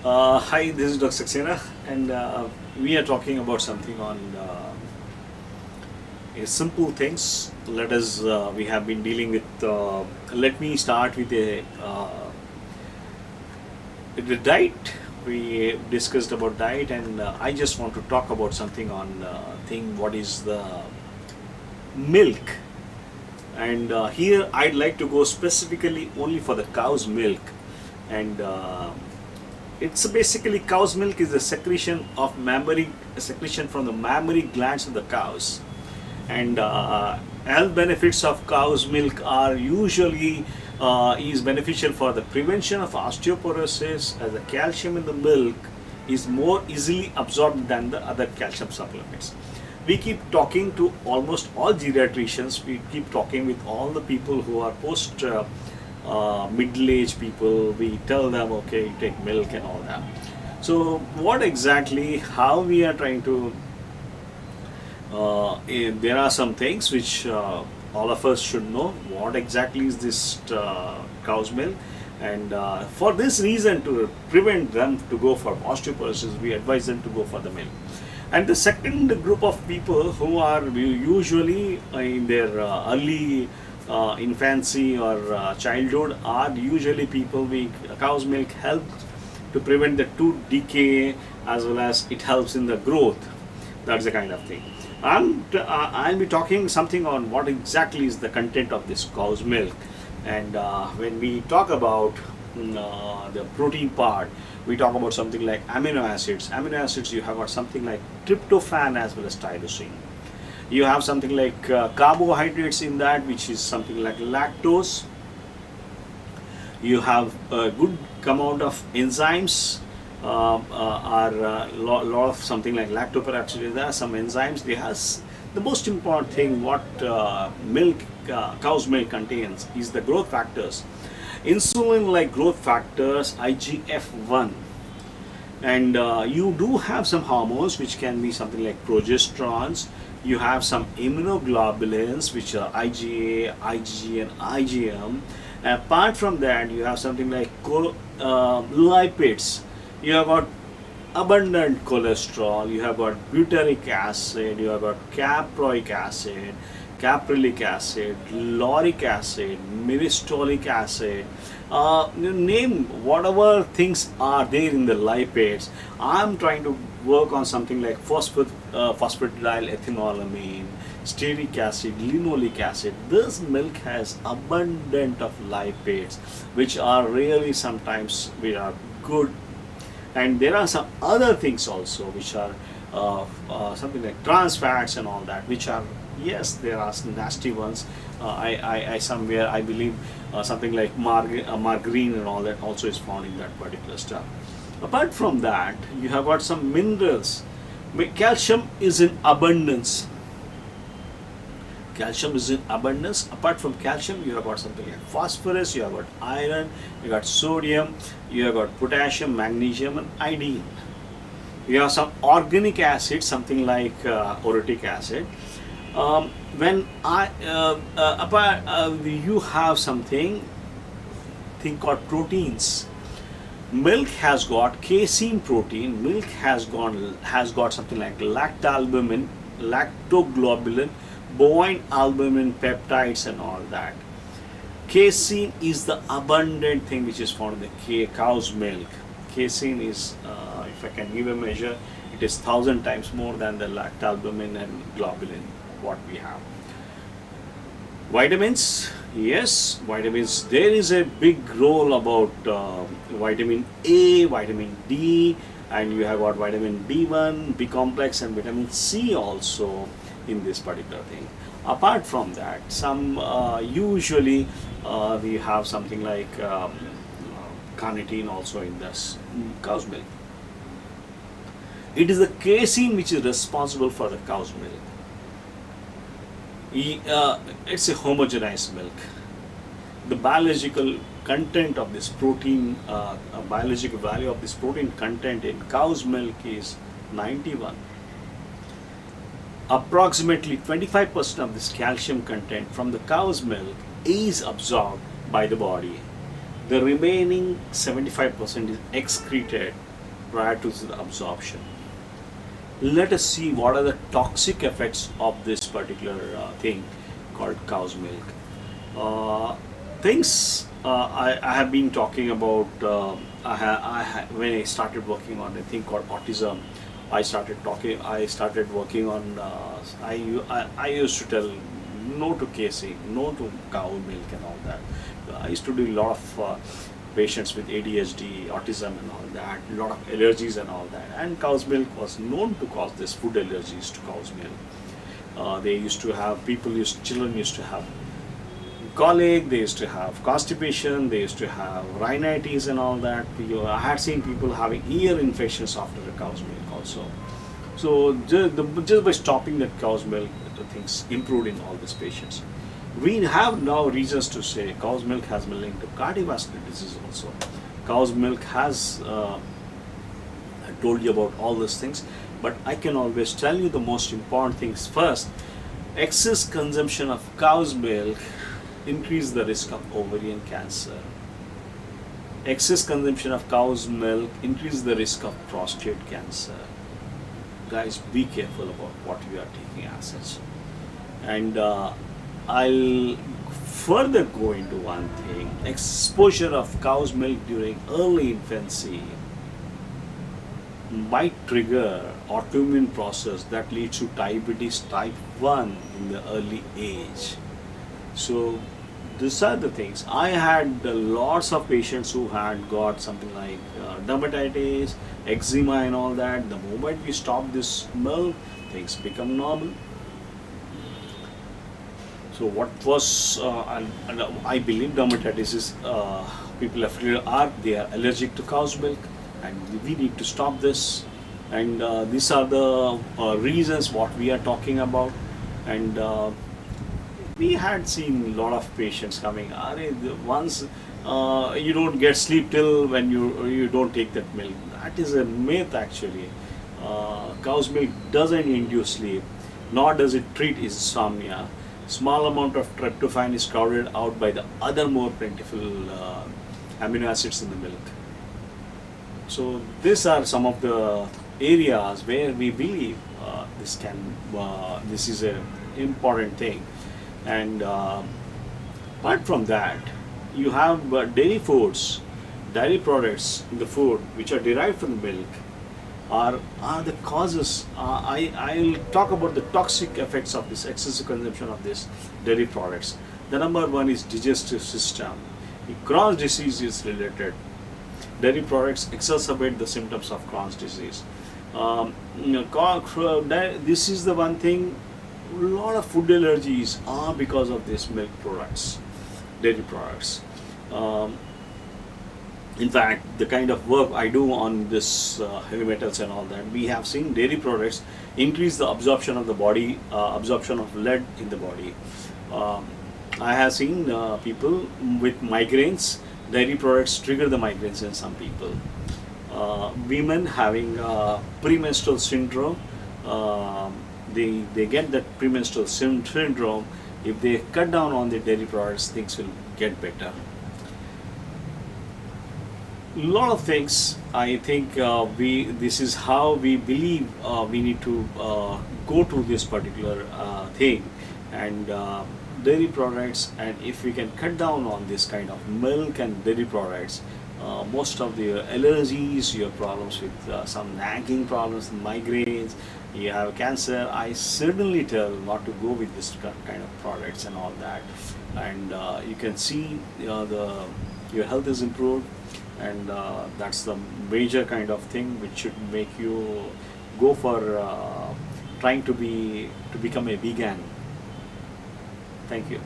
Hi, this is Dr. Saxena, and we are talking about something on simple things. We have been dealing with, let me start with the diet. We discussed about diet, and I just want to talk about something on thing, what is the milk. And here I'd like to go specifically only for the cow's milk. And it's basically cow's milk is a secretion of mammary secretion from the mammary glands of the cows, and health benefits of cow's milk are usually is beneficial for the prevention of osteoporosis, as the calcium in the milk is more easily absorbed than the other calcium supplements. We keep talking to almost all geriatricians, we keep talking with all the people who are post middle-aged people. We tell them, okay, take milk and all that. So what exactly, how we are trying to there are some things which all of us should know. What exactly is this cow's milk? And for this reason, to prevent them to go for osteoporosis, we advise them to go for the milk. And the second group of people who are usually in their early infancy or childhood are usually people we cow's milk helps to prevent the tooth decay, as well as it helps in the growth. That's the kind of thing. I'll be talking something on what exactly is the content of this cow's milk. And when we talk about the protein part, we talk about something like amino acids. Amino acids, you have got something like tryptophan as well as tyrosine. You have something like carbohydrates in that, which is something like lactose. You have a good amount of enzymes, are lot of something like lactoperoxidase. There are some enzymes. They has the most important thing what cow's milk contains is the growth factors, insulin like growth factors, IGF-1. And you do have some hormones which can be something like progesterones. You have some immunoglobulins which are IgA, IgG and IgM. Apart from that, you have something like lipids. You have got abundant cholesterol, you have got butyric acid, you have got caproic acid, caprylic acid, lauric acid, myristolic acid. You name whatever things are there in the lipids. I'm trying to work on something like phosphatidylethylamine, stearic acid, linoleic acid. This milk has abundant of lipids, which are really sometimes we are good. And there are some other things also which are something like trans fats and all that, which are, yes, there are some nasty ones. I somewhere I believe something like margarine and all that also is found in that particular stuff. Apart from that, you have got some minerals. Calcium is in abundance. Calcium is in abundance. Apart from calcium, you have got something like phosphorus, you have got iron, you got sodium, you have got potassium, magnesium and iodine. You have some organic acid, something like uric acid. When you have something thing called proteins. Milk has got casein protein. Milk has got something like lactalbumin, lactoglobulin, bovine albumin, peptides, and all that. Casein is the abundant thing which is found in the cow's milk. Casein is, if I can give a measure, it is 1,000 times more than the lactalbumin and globulin what we have. Vitamins, yes, vitamins. There is a big role about vitamin A, vitamin D, and you have got vitamin B1, B complex, and vitamin C also in this particular thing. Apart from that, some usually we have something like carnitine also in this cow's milk. It is the casein which is responsible for the cow's milk. It's a homogenized milk. The biological content of this protein, biological value of this protein content in cow's milk is 91. Approximately 25% of this calcium content from the cow's milk is absorbed by the body. The remaining 75% is excreted prior to the absorption. Let us see what are the toxic effects of this particular thing called cow's milk. Uh, Things I have been talking about. When I started working on a thing called autism, I started working on. I used to tell no to casein, no to cow milk and all that. I used to do a lot of patients with ADHD, autism and all that, a lot of allergies and all that. And cow's milk was known to cause this food allergies to cow's milk. They used to have children used to have colic, they used to have constipation, they used to have rhinitis and all that. I had seen people having ear infections after the cow's milk also. So just by stopping that cow's milk, the things improved in all these patients. We have now reasons to say cow's milk has been linked to cardiovascular disease also. Cow's milk has, I told you about all those things, but I can always tell you the most important things first. Excess consumption of cow's milk increase the risk of ovarian cancer. Excess consumption of cow's milk increase the risk of prostate cancer. Guys, be careful about what you are taking as such. And I'll further go into one thing. Exposure of cow's milk during early infancy might trigger autoimmune process that leads to diabetes type 1 in the early age. So these are the things. I had lots of patients who had got something like dermatitis, eczema and all that. The moment we stop this milk, things become normal. So what was, and I believe dermatitis is, people they are allergic to cow's milk, and we need to stop this. And these are the reasons what we are talking about. And we had seen a lot of patients coming. Once you don't get sleep till when you don't take that milk. That is a myth actually. Cow's milk doesn't induce sleep, nor does it treat insomnia. Small amount of tryptophan is crowded out by the other more plentiful amino acids in the milk. So these are some of the areas where we believe this is an important thing. And apart from that, you have dairy foods, dairy products in the food which are derived from the milk are the causes. I'll talk about the toxic effects of this excessive consumption of these dairy products. The number one is digestive system. Crohn's disease is related. Dairy products exacerbate the symptoms of Crohn's disease. This is the one thing. A lot of food allergies are because of these milk products, dairy products. In fact, the kind of work I do on this heavy metals and all that, we have seen dairy products increase the absorption of the body, absorption of lead in the body. I have seen people with migraines, dairy products trigger the migraines in some people. Women having premenstrual syndrome, they get that premenstrual syndrome. If they cut down on the dairy products, things will get better. Lot of things. I think this is how we believe we need to go to this particular thing, and dairy products. And if we can cut down on this kind of milk and dairy products, most of the allergies, your problems with some nagging problems, migraines, you have cancer, I certainly tell not to go with this kind of products and all that. And you can see your health is improved, and that's the major kind of thing which should make you go for trying to become a vegan. Thank you.